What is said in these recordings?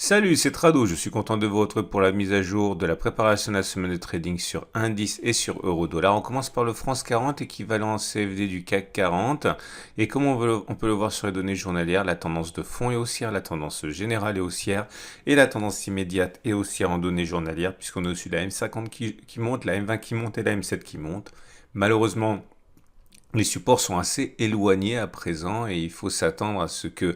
Salut, c'est Trado, je suis content de vous retrouver pour la mise à jour de la préparation de la semaine de trading sur indice et sur euro-dollar. On commence par le France 40, équivalent CFD du CAC 40. Et comme on peut le voir sur les données journalières, la tendance de fond est haussière, la tendance générale est haussière et la tendance immédiate est haussière en données journalières puisqu'on est au-dessus de la M50 qui monte, la M20 qui monte et la M7 qui monte. Malheureusement, les supports sont assez éloignés à présent et il faut s'attendre à ce que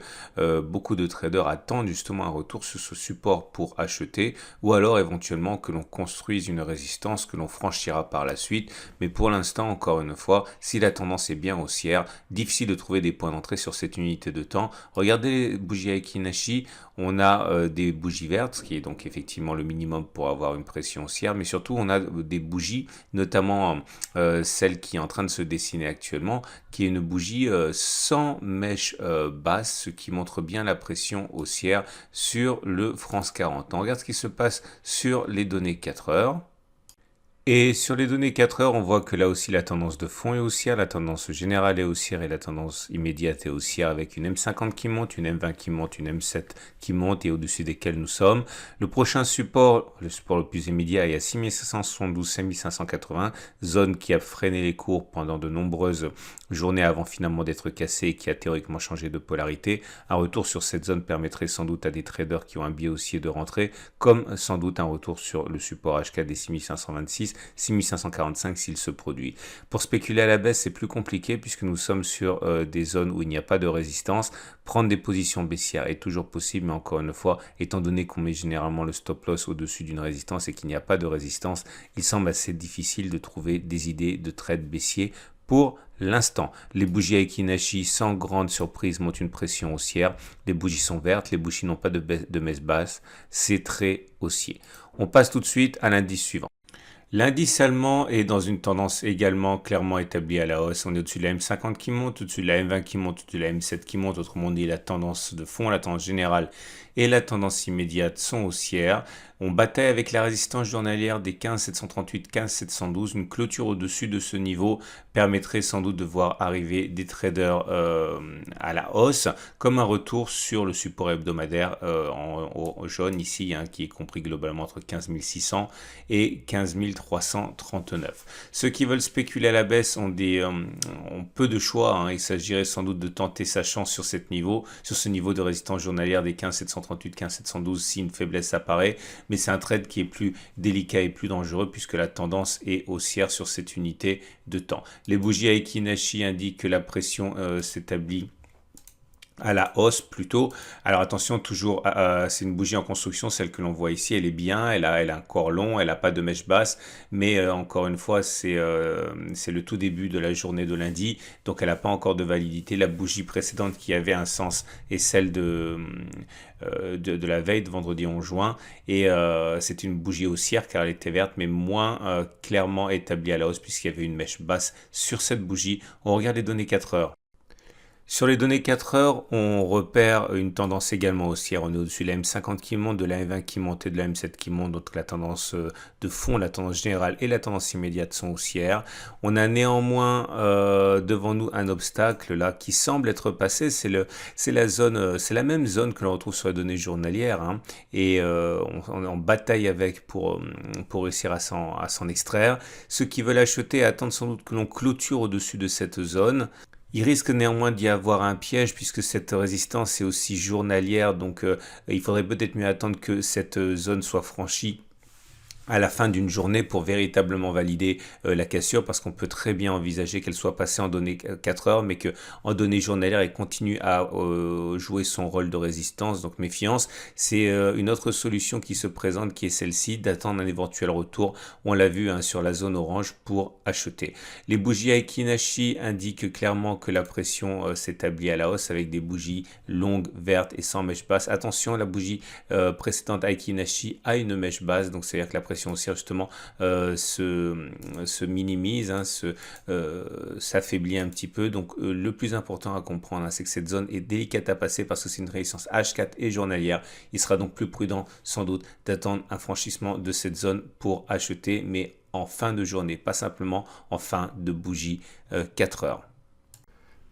beaucoup de traders attendent justement un retour sur ce support pour acheter ou alors éventuellement que l'on construise une résistance que l'on franchira par la suite. Mais pour l'instant, encore une fois, si la tendance est bien haussière, difficile de trouver des points d'entrée sur cette unité de temps. Regardez les bougies Aiki Nashi, on a des bougies vertes, ce qui est donc effectivement le minimum pour avoir une pression haussière, mais surtout on a des bougies, notamment celle qui est en train de se dessiner actuellement, qui est une bougie sans mèche basse, ce qui montre bien la pression haussière sur le France 40. On regarde ce qui se passe sur les données 4 heures. Et sur les données 4 heures, on voit que là aussi la tendance de fond est haussière, la tendance générale est haussière et la tendance immédiate est haussière avec une M50 qui monte, une M20 qui monte, une M7 qui monte et au-dessus desquels nous sommes. Le prochain support, le support le plus immédiat est à 6572, 6580, zone qui a freiné les cours pendant de nombreuses journées avant finalement d'être cassée et qui a théoriquement changé de polarité. Un retour sur cette zone permettrait sans doute à des traders qui ont un biais haussier de rentrer, comme sans doute un retour sur le support HK des 6526, 6545 s'il se produit. Pour spéculer à la baisse, c'est plus compliqué puisque nous sommes sur des zones où il n'y a pas de résistance. Prendre des positions baissières est toujours possible, mais encore une fois, étant donné qu'on met généralement le stop loss au-dessus d'une résistance et qu'il n'y a pas de résistance, il semble assez difficile de trouver des idées de trade baissier. Pour l'instant, les bougies Aiki Nashi, sans grande surprise, montent une pression haussière. Les bougies sont vertes, les bougies n'ont pas de mèche basse. C'est très haussier. On passe tout de suite à l'indice suivant. L'indice allemand est dans une tendance également clairement établie à la hausse. On est au-dessus de la M50 qui monte, au-dessus de la M20 qui monte, au-dessus de la M7 qui monte. Autrement dit, la tendance de fond, la tendance générale et la tendance immédiate sont haussières. On bataille avec la résistance journalière des 15 738, 15 712. Une clôture au-dessus de ce niveau permettrait sans doute de voir arriver des traders à la hausse, comme un retour sur le support hebdomadaire en jaune ici, qui est compris globalement entre 15 600 et 15 339. Ceux qui veulent spéculer à la baisse ont peu de choix. Il s'agirait sans doute de tenter sa chance sur ce niveau de résistance journalière des 15 738, 15 712 si une faiblesse apparaît. Mais c'est un trade qui est plus délicat et plus dangereux puisque la tendance est haussière sur cette unité de temps. Les bougies Aiki Nashi indiquent que la pression s'établit à la hausse plutôt. Alors attention, toujours, c'est une bougie en construction, celle que l'on voit ici, elle est bien, elle a un corps long, elle n'a pas de mèche basse, mais encore une fois, c'est le tout début de la journée de lundi, donc elle n'a pas encore de validité. La bougie précédente qui avait un sens est celle de la veille de vendredi 11 juin, et c'est une bougie haussière car elle était verte, mais moins clairement établie à la hausse puisqu'il y avait une mèche basse sur cette bougie. On regarde les données 4 heures. Sur les données 4 heures, on repère une tendance également haussière. On est au-dessus de la M50 qui monte, de la M20 qui monte et de la M7 qui monte. Donc la tendance de fond, la tendance générale et la tendance immédiate sont haussières. On a néanmoins devant nous un obstacle là qui semble être passé. C'est la même zone que l'on retrouve sur les données journalières. Et on est en bataille avec pour réussir à s'en extraire. Ceux qui veulent acheter attendent sans doute que l'on clôture au-dessus de cette zone. Il risque néanmoins d'y avoir un piège puisque cette résistance est aussi journalière, donc il faudrait peut-être mieux attendre que cette zone soit franchie à la fin d'une journée pour véritablement valider la cassure, parce qu'on peut très bien envisager qu'elle soit passée en données 4 heures mais que en données journalières elle continue à jouer son rôle de résistance, donc méfiance. C'est une autre solution qui se présente qui est celle-ci, d'attendre un éventuel retour, on l'a vu sur la zone orange, pour acheter. Les bougies Aiki Nashi indiquent clairement que la pression s'établit à la hausse avec des bougies longues, vertes et sans mèche basse. Attention, la bougie précédente Aiki Nashi a une mèche basse, donc c'est-à-dire que la pression haussière justement se minimise, s'affaiblit un petit peu. Donc le plus important à comprendre, c'est que cette zone est délicate à passer parce que c'est une résistance H4 et journalière. Il sera donc plus prudent sans doute d'attendre un franchissement de cette zone pour acheter, mais en fin de journée, pas simplement en fin de bougie 4 heures.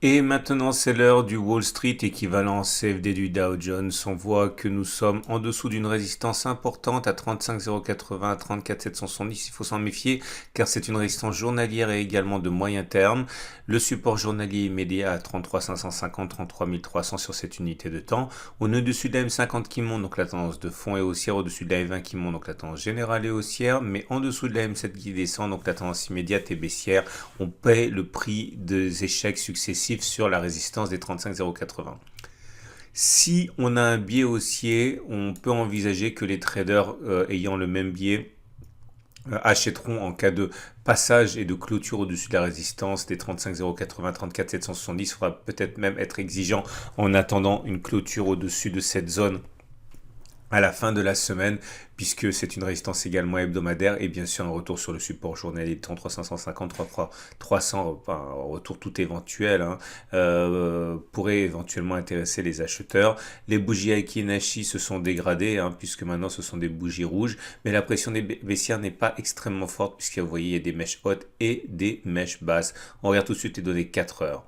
Et maintenant, c'est l'heure du Wall Street équivalent CFD du Dow Jones. On voit que nous sommes en dessous d'une résistance importante à 35 080, à 34 770. Il faut s'en méfier car c'est une résistance journalière et également de moyen terme. Le support journalier immédiat à 33 550, 33 300 sur cette unité de temps. On est au-dessus de la M50 qui monte, donc la tendance de fond est haussière. Au-dessus de la M20 qui monte, donc la tendance générale est haussière. Mais en dessous de la M7 qui descend, donc la tendance immédiate est baissière. On paie le prix des échecs successifs sur la résistance des 35 080. Si on a un biais haussier, on peut envisager que les traders ayant le même biais achèteront en cas de passage et de clôture au-dessus de la résistance des 35 080, 34 770. Il faudra peut-être même être exigeant en attendant une clôture au-dessus de cette zone à la fin de la semaine, puisque c'est une résistance également hebdomadaire et bien sûr un retour sur le support journalier de 33 550, 300, enfin, un retour tout éventuel, pourrait éventuellement intéresser les acheteurs. Les bougies Aiki Nashi se sont dégradées, puisque maintenant ce sont des bougies rouges, mais la pression des baissières n'est pas extrêmement forte, puisque vous voyez il y a des mèches hautes et des mèches basses. On regarde tout de suite les données 4 heures.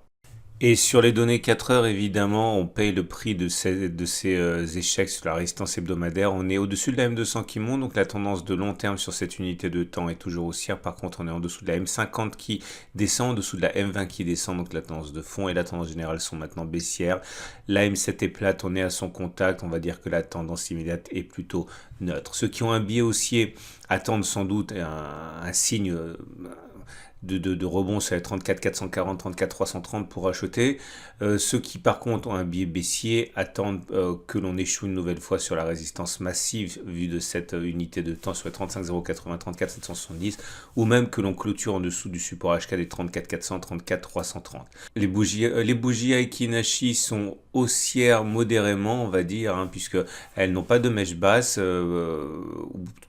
Et sur les données 4 heures, évidemment, on paye le prix de ces échecs sur la résistance hebdomadaire. On est au-dessus de la M200 qui monte, donc la tendance de long terme sur cette unité de temps est toujours haussière. Par contre, on est en dessous de la M50 qui descend, en dessous de la M20 qui descend, donc la tendance de fond et la tendance générale sont maintenant baissières. La M7 est plate, on est à son contact, on va dire que la tendance immédiate est plutôt neutre. Ceux qui ont un biais haussier attendent sans doute un signe de rebond sur les 34 440, 34 330 pour acheter. Ceux qui par contre ont un biais baissier attendent que l'on échoue une nouvelle fois sur la résistance massive vue de cette unité de temps sur les 35 080, 34 770 ou même que l'on clôture en dessous du support HK des 34 400, 34 330. Les bougies Aiki Nashi sont haussières modérément, on va dire, puisque elles n'ont pas de mèche basse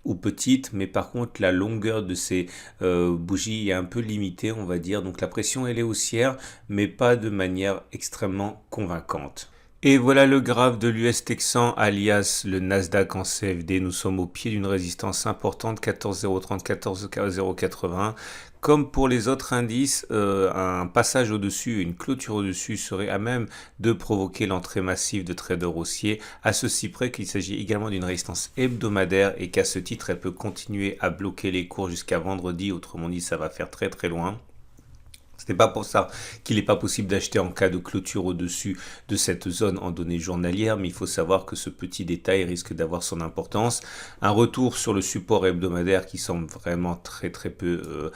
ou petite, mais par contre la longueur de ces bougies est un peu limitée, on va dire. Donc la pression elle est haussière, mais pas de manière extrêmement convaincante. Et voilà le graphe de l'US Texan alias le Nasdaq en CFD. Nous sommes au pied d'une résistance importante, 14 030, 14 080. Comme pour les autres indices, un passage au-dessus, une clôture au-dessus serait à même de provoquer l'entrée massive de traders haussiers, à ceci près qu'il s'agit également d'une résistance hebdomadaire et qu'à ce titre, elle peut continuer à bloquer les cours jusqu'à vendredi. Autrement dit, ça va faire très très loin. Ce n'est pas pour ça qu'il n'est pas possible d'acheter en cas de clôture au-dessus de cette zone en données journalières, mais il faut savoir que ce petit détail risque d'avoir son importance. Un retour sur le support hebdomadaire qui semble vraiment très très peu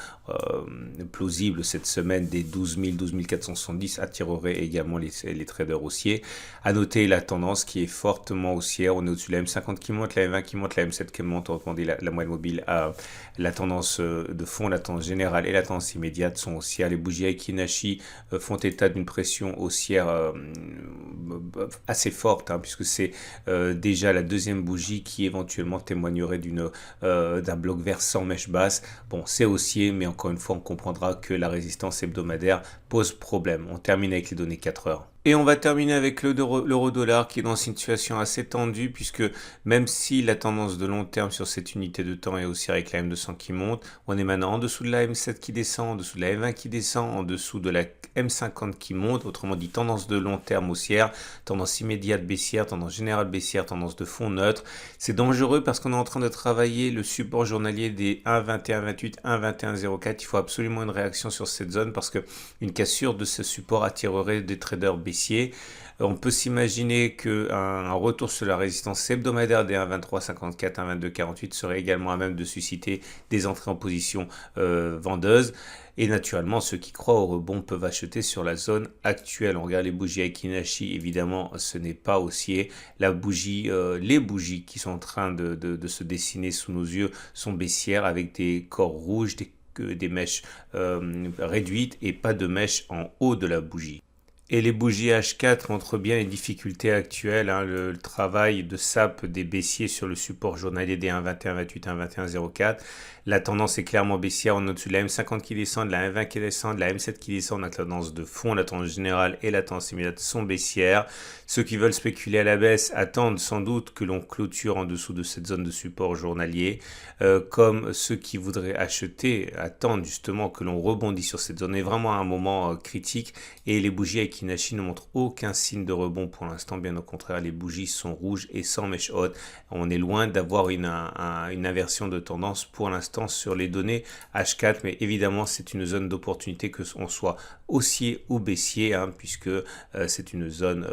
plausible cette semaine des 12 000, 12 470 attirerait également les traders haussiers. À noter la tendance qui est fortement haussière. On est au-dessus de la M50 qui monte, la M20 qui monte, la M7 qui monte. Autrement dit, la moyenne mobile, la tendance de fond, la tendance générale et la tendance immédiate sont haussières. Les bougies Aiki Nashi font état d'une pression haussière assez forte, puisque c'est déjà la deuxième bougie qui éventuellement témoignerait d'un bloc vert sans mèche basse. Bon, c'est haussier, mais encore une fois, on comprendra que la résistance hebdomadaire pose problème. On termine avec les données 4 heures. Et on va terminer avec l'euro-dollar qui est dans une situation assez tendue puisque même si la tendance de long terme sur cette unité de temps est haussière avec la M200 qui monte, on est maintenant en dessous de la M7 qui descend, en dessous de la M20 qui descend, en dessous de la M50 qui monte, autrement dit tendance de long terme haussière, tendance immédiate baissière, tendance générale baissière, tendance de fond neutre. C'est dangereux parce qu'on est en train de travailler le support journalier des 1,2128, 1,2104. Il faut absolument une réaction sur cette zone parce que une cassure de ce support attirerait des traders baissiers. On peut s'imaginer qu'un retour sur la résistance hebdomadaire des 1,2354, 1,2248 serait également à même de susciter des entrées en position vendeuse. Et naturellement, ceux qui croient au rebond peuvent acheter sur la zone actuelle. On regarde les bougies Aiki Nashi, évidemment, ce n'est pas haussier. Les bougies qui sont en train de se dessiner sous nos yeux sont baissières avec des corps rouges, des mèches réduites et pas de mèches en haut de la bougie. Et les bougies H4 montrent bien les difficultés actuelles, hein, le travail de sape des baissiers sur le support journalier des 1,21, 28, 1,21, 04. La tendance est clairement baissière, on note la M50 qui descend, la M20 qui descend, la M7 qui descend, la tendance de fond, la tendance générale et la tendance immédiate sont baissières. Ceux qui veulent spéculer à la baisse attendent sans doute que l'on clôture en dessous de cette zone de support journalier, comme ceux qui voudraient acheter attendent justement que l'on rebondisse sur cette zone. On est vraiment à un moment critique et les bougies avec Kinachi ne montrent aucun signe de rebond pour l'instant, bien au contraire, les bougies sont rouges et sans mèche haute. On est loin d'avoir une inversion de tendance pour l'instant sur les données H4, mais évidemment c'est une zone d'opportunité que on soit haussier ou baissier, hein, puisque c'est une zone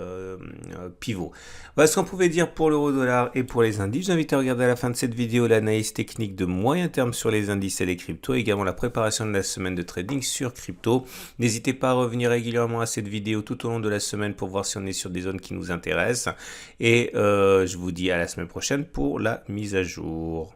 pivot. Voilà ce qu'on pouvait dire pour l'euro-dollar et pour les indices. Je vous invite à regarder à la fin de cette vidéo l'analyse technique de moyen terme sur les indices et les cryptos, également la préparation de la semaine de trading sur crypto. N'hésitez pas à revenir régulièrement à cette vidéo tout au long de la semaine pour voir si on est sur des zones qui nous intéressent. Et je vous dis à la semaine prochaine pour la mise à jour.